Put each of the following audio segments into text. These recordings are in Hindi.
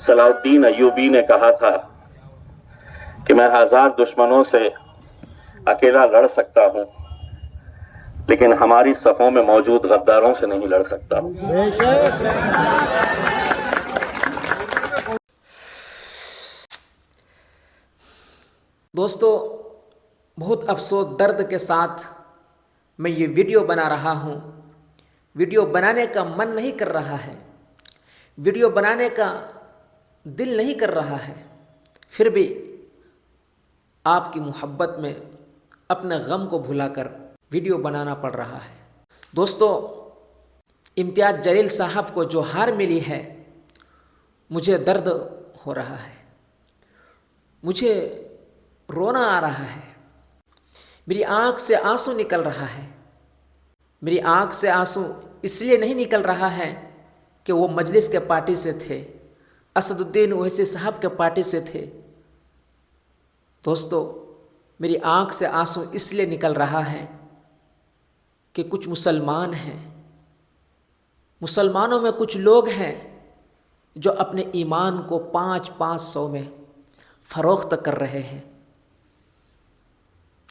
सलाउद्दीन अय्यूबी ने कहा था कि मैं 1000 दुश्मनों से अकेला लड़ सकता हूं, लेकिन हमारी सफों में मौजूद गद्दारों से नहीं लड़ सकता हूं। दोस्तों, बहुत अफसोस दर्द के साथ मैं ये वीडियो बना रहा हूँ। वीडियो बनाने का मन नहीं कर रहा है, वीडियो बनाने का दिल नहीं कर रहा है, फिर भी आपकी मोहब्बत में अपने गम को भुलाकर वीडियो बनाना पड़ रहा है। दोस्तों, इम्तियाज़ जलील साहब को जो हार मिली है, मुझे दर्द हो रहा है, मुझे रोना आ रहा है, मेरी आँख से आंसू निकल रहा है। मेरी आँख से आंसू इसलिए नहीं निकल रहा है कि वो मजलिस के पार्टी से थे, असदुद्दीन ओवैसी साहब के पार्टी से थे। दोस्तों, मेरी आँख से आंसू इसलिए निकल रहा है कि कुछ मुसलमान हैं, मुसलमानों में कुछ लोग हैं जो अपने ईमान को 500 में फ़रोख्त कर रहे हैं।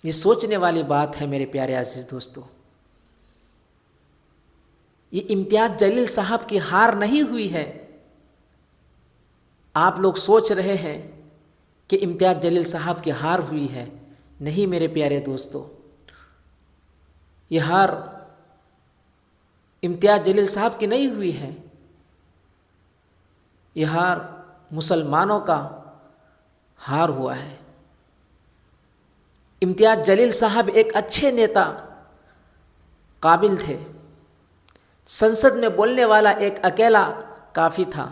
ये सोचने वाली बात है मेरे प्यारे अजीज़ दोस्तों। ये इम्तियाज़ जलील साहब की हार नहीं हुई है। आप लोग सोच रहे हैं कि इम्तियाज़ जलील साहब की हार हुई है। नहीं मेरे प्यारे दोस्तों, ये हार इम्तियाज़ जलील साहब की नहीं हुई है। ये हार मुसलमानों का हार हुआ है। इम्तियाज़ जलील साहब एक अच्छे नेता, काबिल थे। संसद में बोलने वाला एक अकेला काफ़ी था।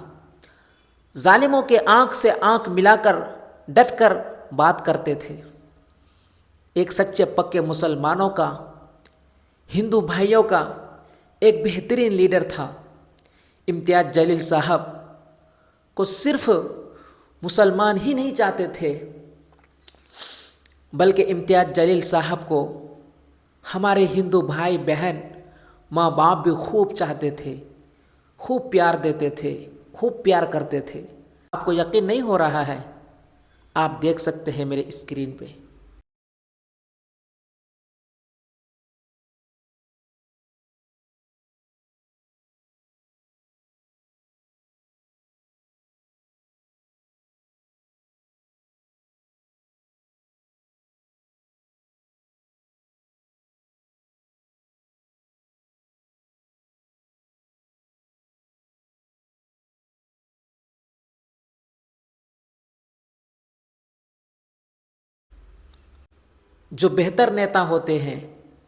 जालिमों के आँख से आँख मिलाकर डटकर बात करते थे। एक सच्चे पक्के मुसलमानों का, हिंदू भाइयों का एक बेहतरीन लीडर था। इम्तियाज़ जलील साहब को सिर्फ मुसलमान ही नहीं चाहते थे, बल्कि इम्तियाज़ जलील साहब को हमारे हिंदू भाई बहन, माँ बाप भी खूब चाहते थे, खूब प्यार देते थे, खूब प्यार करते थे। आपको यकीन नहीं हो रहा है? आप देख सकते हैं मेरे स्क्रीन पे। जो बेहतर नेता होते हैं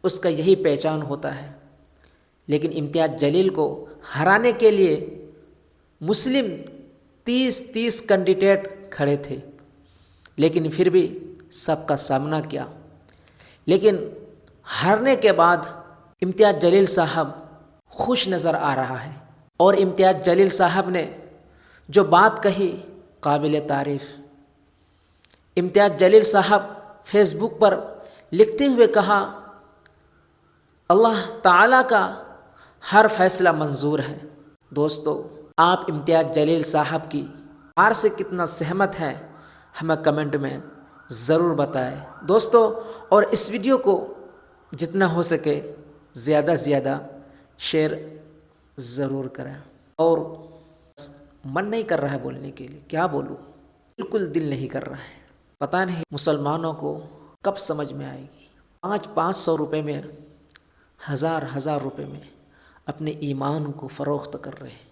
उसका यही पहचान होता है। लेकिन इम्तियाज़ जलील को हराने के लिए मुस्लिम 30 कैंडिडेट खड़े थे, लेकिन फिर भी सबका सामना किया। लेकिन हारने के बाद इम्तियाज़ जलील साहब खुश नज़र आ रहा है। और इम्तियाज़ जलील साहब ने जो बात कही, काबिल तारीफ़। इम्तियाज़ जलील साहब फेसबुक पर लिखते हुए कहा, अल्लाह ताला का हर फैसला मंजूर है। दोस्तों, आप इम्तियाज़ जलील साहब की हार से कितना सहमत हैं, हमें कमेंट में ज़रूर बताएं दोस्तों। और इस वीडियो को जितना हो सके ज़्यादा से ज़्यादा शेयर ज़रूर करें। और मन नहीं कर रहा है बोलने के लिए, क्या बोलूँ, बिल्कुल दिल नहीं कर रहा है। पता नहीं मुसलमानों को कब समझ में आएगी। 500 रुपये में, हज़ार रुपये में अपने ईमान को फ़रोख्त कर रहे हैं।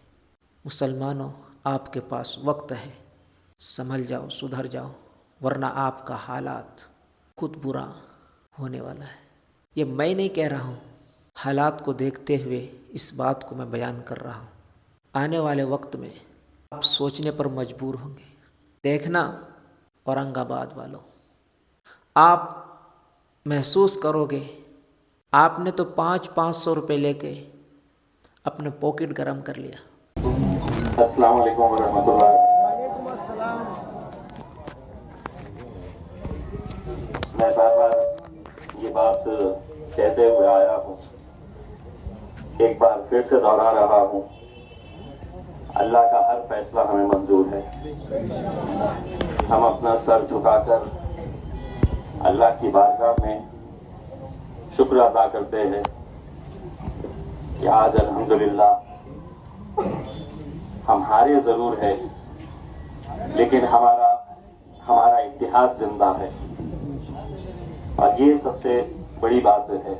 मुसलमानों, आपके पास वक्त है, संभल जाओ, सुधर जाओ, वरना आपका हालात खुद बुरा होने वाला है। ये मैं नहीं कह रहा हूँ, हालात को देखते हुए इस बात को मैं बयान कर रहा हूँ। आने वाले वक्त में आप सोचने पर मजबूर होंगे। देखना औरंगाबाद वालों, आप महसूस करोगे, आपने तो 500 रुपये लेके अपने पॉकेट गरम कर लिया। अस्सलाम वालेकुम वरहमतुल्लाह। वालेकुम अस्सलाम। मैं बार ये बात कहते हुए आया हूँ, एक बार फिर से दोहरा रहा हूँ, अल्लाह का हर फैसला हमें मंजूर है। हम अपना सर झुकाकर अल्लाह की बारगाह में शुक्र अदा करते हैं कि आज अल्हम्दुलिल्लाह हम हारे जरूर है, लेकिन हमारा इतिहाद जिंदा है, और ये सबसे बड़ी बात है।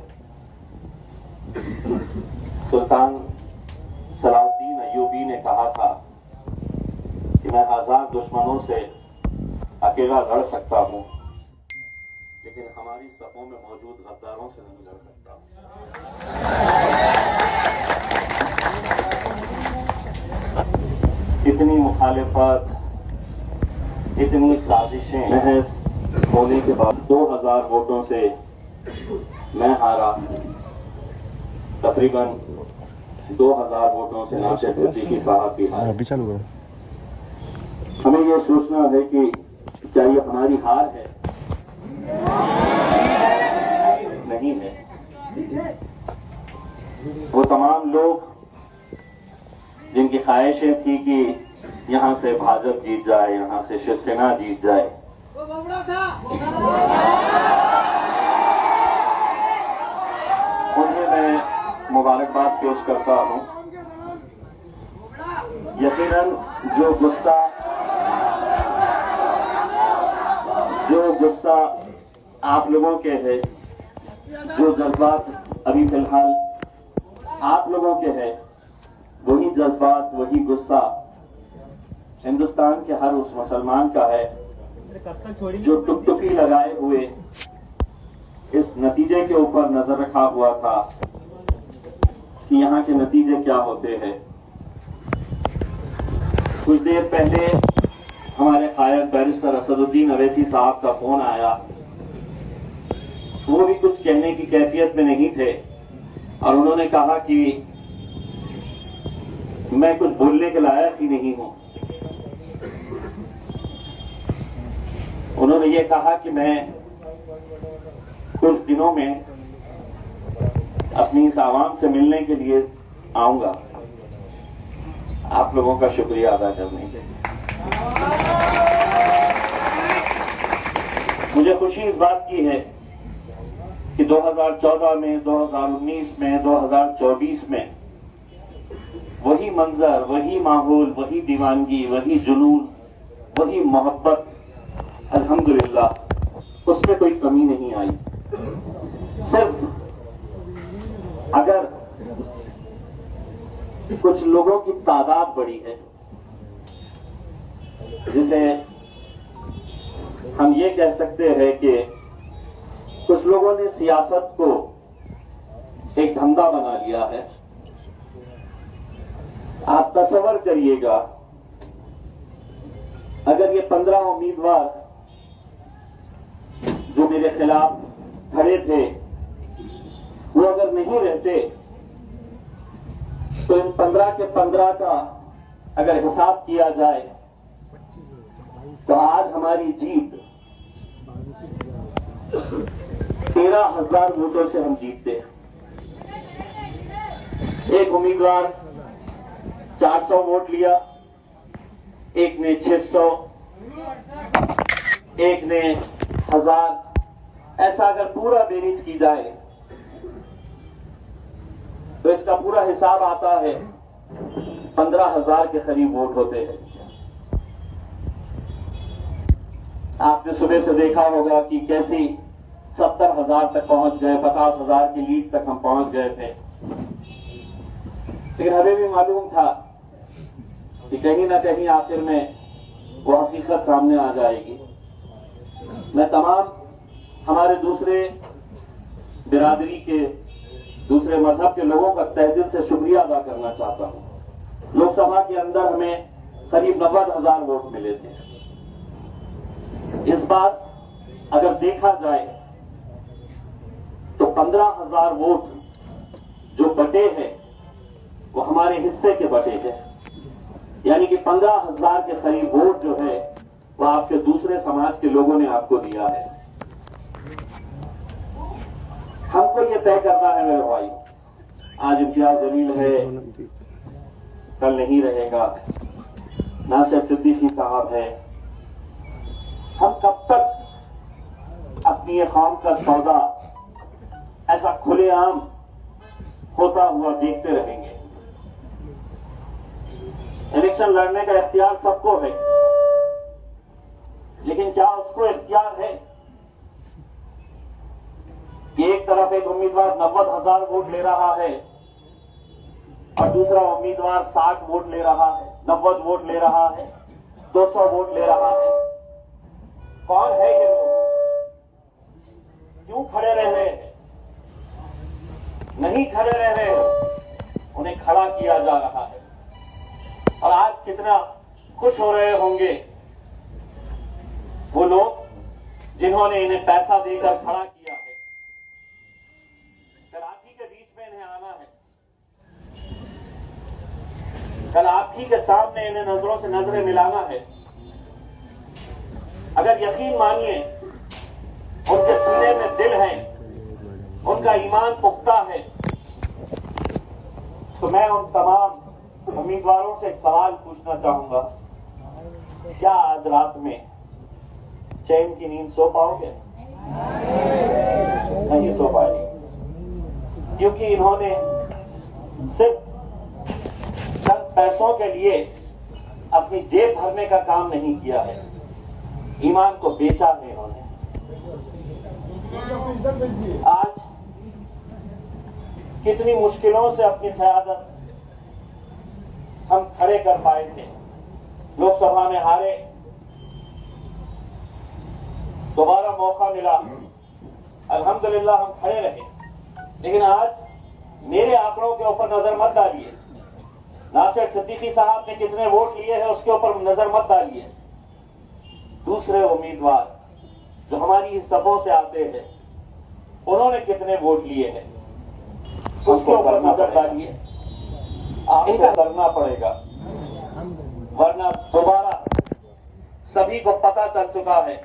सुल्तान सलाउद्दीन अय्यूबी ने कहा था कि मैं 1000 दुश्मनों से अकेला लड़ सकता हूं, लेकिन हमारी सफों में मौजूद गद्दारों से नहीं लड़ सकता। इतनी मुखालिफत, इतनी साजिशें महज होने के बाद 2000 वोटों से मैं हारा। तकरीबन 2000 वोटों से नासिर सिद्दीकी साहब की हार। हमें यह सोचना है कि क्या ये हमारी हार है? नहीं है। वो तमाम लोग जिनकी ख्वाहिशें थी कि यहां से भाजपा जीत जाए, यहां से शिवसेना जीत जाए, उन्हें मैं मुबारकबाद पेश करता हूं। यकीनन जो गुस्सा आप लोगों के है, जो जज्बात अभी फिलहाल आप लोगों के है, वही जज्बात, वही गुस्सा हिंदुस्तान के हर उस मुसलमान का है जो टुकटुकी लगाए हुए इस नतीजे के ऊपर नजर रखा हुआ था कि यहाँ के नतीजे क्या होते हैं। कुछ देर पहले हमारे कायद बैरिस्टर असदुद्दीन अवैसी साहब का फोन आया। वो भी कुछ कहने की कैफियत में नहीं थे, और उन्होंने कहा कि मैं कुछ बोलने के लायक ही नहीं हूं। उन्होंने ये कहा कि मैं कुछ दिनों में अपनी इस आवाम से मिलने के लिए आऊंगा, आप लोगों का शुक्रिया अदा करने के लिए। मुझे खुशी इस बात की है कि 2014 में, 2019 में, 2024 में वही मंजर, वही माहौल, वही दीवानगी, वही जुनून, वही मोहब्बत, अल्हम्दुलिल्लाह उसमें कोई कमी नहीं आई। सिर्फ अगर कुछ लोगों की तादाद बढ़ी है, जिसे हम ये कह सकते हैं कि कुछ लोगों ने सियासत को एक धंधा बना लिया है। आप तसव्वुर करिएगा, अगर ये 15 उम्मीदवार जो मेरे खिलाफ खड़े थे, वो अगर नहीं रहते, तो इन 15 के 15 का अगर हिसाब किया जाए तो आज हमारी जीत 13,000 वोटों से हम जीतते। एक उम्मीदवार 400 वोट लिया, एक ने 600, एक ने 1000। ऐसा अगर पूरा बेरीज की जाए तो इसका पूरा हिसाब आता है 15,000 के करीब वोट होते हैं। आपने सुबह से देखा होगा कि कैसी 70,000 तक पहुंच गए, 50,000 की लीड तक हम पहुंच गए थे, लेकिन हमें भी मालूम था कि कहीं ना कहीं आखिर में वो हकीकत सामने आ जाएगी। मैं तमाम हमारे दूसरे बिरादरी के, दूसरे मजहब के लोगों का तहे दिल से शुक्रिया अदा करना चाहता हूं। लोकसभा के अंदर हमें करीब 90,000 वोट मिले थे। इस बार अगर देखा जाए तो 15,000 वोट जो बटे हैं वो हमारे हिस्से के बटे हैं, यानी कि 15,000 के करीब वोट जो है वो आपके दूसरे समाज के लोगों ने आपको दिया है। हमको ये तय करना है मेरे भाई, आज इम्तियाज जलील है, कल नहीं रहेगा, नासिर सिद्दीकी साहब है। हम कब तक अपनी ये कौम का सौदा ऐसा खुलेआम होता हुआ देखते रहेंगे? इलेक्शन लड़ने का इख्तियार सबको है, लेकिन क्या उसको इख्तियार है कि एक तरफ एक उम्मीदवार 90,000 वोट ले रहा है और दूसरा उम्मीदवार 60 वोट ले रहा है, 90 वोट ले रहा है, 200 वोट ले रहा है? कौन है ये लोग? क्यों खड़े रह रहे हैं? नहीं खड़े रह रहे हैं, उन्हें खड़ा किया जा रहा है। और आज कितना खुश हो रहे होंगे वो लोग जिन्होंने इन्हें पैसा देकर खड़ा किया है। कल आप ही के बीच में इन्हें आना है, कल आप ही के सामने इन्हें नजरों से नजरें मिलाना है। अगर यकीन मानिए उनके सीने में दिल है, उनका ईमान पुख्ता है, तो मैं उन तमाम उम्मीदवारों से एक सवाल पूछना चाहूंगा, क्या आज रात में चैन की नींद सो पाओगे? नहीं सो पाएंगे, क्योंकि इन्होंने सिर्फ चंद पैसों के लिए अपनी जेब भरने का काम नहीं किया है, ईमान को बेचा है इन्होंने। आज कितनी मुश्किलों से अपनी क़यादत हम खड़े कर पाए थे, लोकसभा में हारे, दोबारा मौका मिला, अल्हम्दुलिल्लाह हम खड़े रहे। लेकिन आज मेरे आंकड़ों के ऊपर नजर मत डालिए, नासिर सिद्दीकी साहब ने कितने वोट लिए हैं उसके ऊपर नजर मत डालिए। दूसरे उम्मीदवार जो हमारी सफों से आते हैं उन्होंने कितने वोट लिए हैं उसके ऊपर नजर डालिए। इनका करना पड़ेगा, वरना दोबारा सभी को पता चल चुका है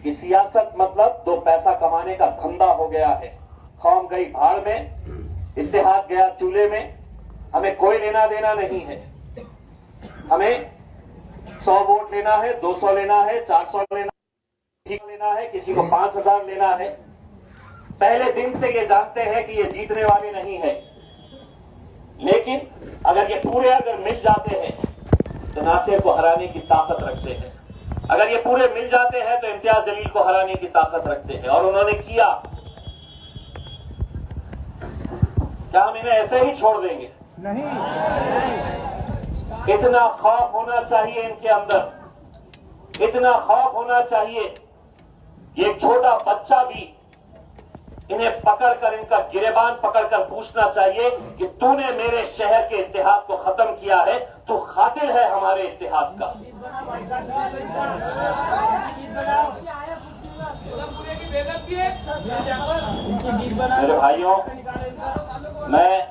कि सियासत मतलब दो पैसा कमाने का धंधा हो गया है। कौम गई भाड़ में, इत्तेहाद गया चूल्हे में। हमें कोई लेना देना नहीं है। हमें 100 वोट लेना है, 200 लेना है, 400 लेना, किसी को लेना है, किसी को 5,000 लेना है। पहले दिन से ये जानते हैं कि ये जीतने वाले नहीं है, लेकिन अगर ये पूरे अगर मिल जाते हैं तो नासिर को हराने की ताकत रखते हैं। अगर ये पूरे मिल जाते हैं तो इम्तियाज जलील को हराने की ताकत रखते हैं, और उन्होंने किया। क्या हम इन्हें ऐसे ही छोड़ देंगे? नहीं। इतना खौफ होना चाहिए इनके अंदर, इतना खौफ होना चाहिए। ये छोटा बच्चा भी इन्हें पकड़कर, इनका गिरेबान पकड़कर पूछना चाहिए कि तूने मेरे शहर के इत्तेहाद को खत्म किया है, तू खातिर है हमारे इत्तेहाद का। मेरे भाइयों, मैं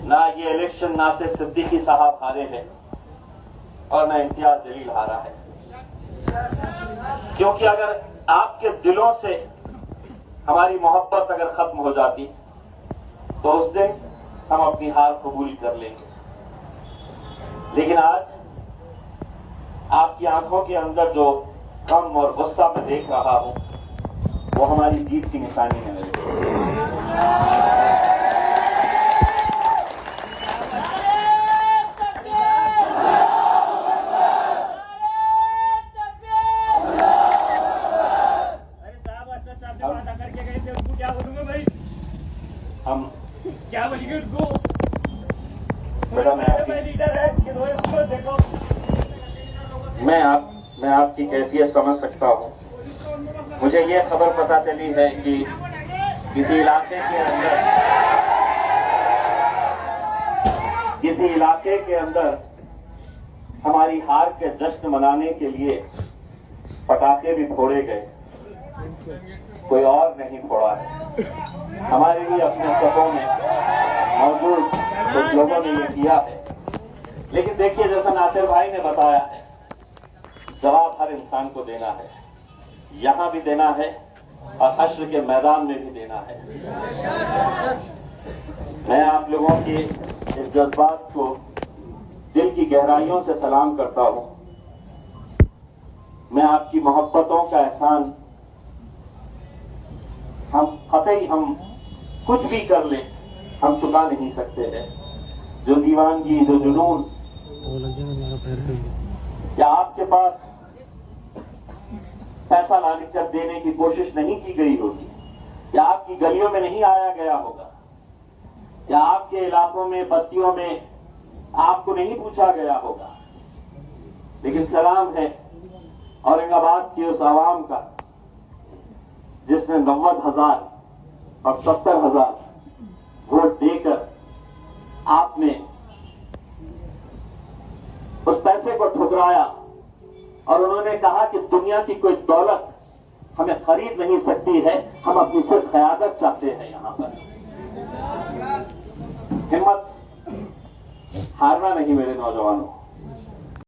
ना ये इलेक्शन नासिर सिद्दीकी साहब हारे हैं और ना इम्तियाज जलील हारा है, क्योंकि अगर आपके दिलों से हमारी मोहब्बत अगर खत्म हो जाती तो उस दिन हम अपनी हार कबूल कर लेंगे। लेकिन आज आपकी आंखों के अंदर जो गम और गुस्सा मैं देख रहा हूं वो हमारी जीत की निशानी है। हम क्या बोलिए उनको? बेटा, मैं आपकी कैफियत समझ सकता हूँ। मुझे ये खबर पता चली है कि किसी इलाके के अंदर हमारी हार के जश्न मनाने के लिए पटाखे भी फोड़े गए, कोई और नहीं फोड़ा है। हमारे भी अपने सफों में मौजूद कुछ लोगों ने ये किया है। लेकिन देखिए, जैसा नासिर भाई ने बताया है, जवाब हर इंसान को देना है, यहां भी देना है और हश्र के मैदान में भी देना है। मैं आप लोगों के इस जज्बात को दिल की गहराइयों से सलाम करता हूं। मैं आपकी मोहब्बतों का एहसान हम कुछ भी कर लें, हम चुका नहीं सकते हैं। जो दीवानगी, जो जुनून क्या आपके पास पैसा लाने कर देने की कोशिश नहीं की गई होगी, या आपकी गलियों में नहीं आया गया होगा, या आपके इलाकों में, बस्तियों में आपको नहीं पूछा गया होगा, लेकिन सलाम है औरंगाबाद की उस आवाम का जिसने 90,000 और 70,000 वोट देकर आपने उस पैसे को ठुकराया और उन्होंने कहा कि दुनिया की कोई दौलत हमें खरीद नहीं सकती है, हम अपनी सिर्फ क़यादत चाहते हैं। यहां पर हिम्मत हारना नहीं मेरे नौजवानों।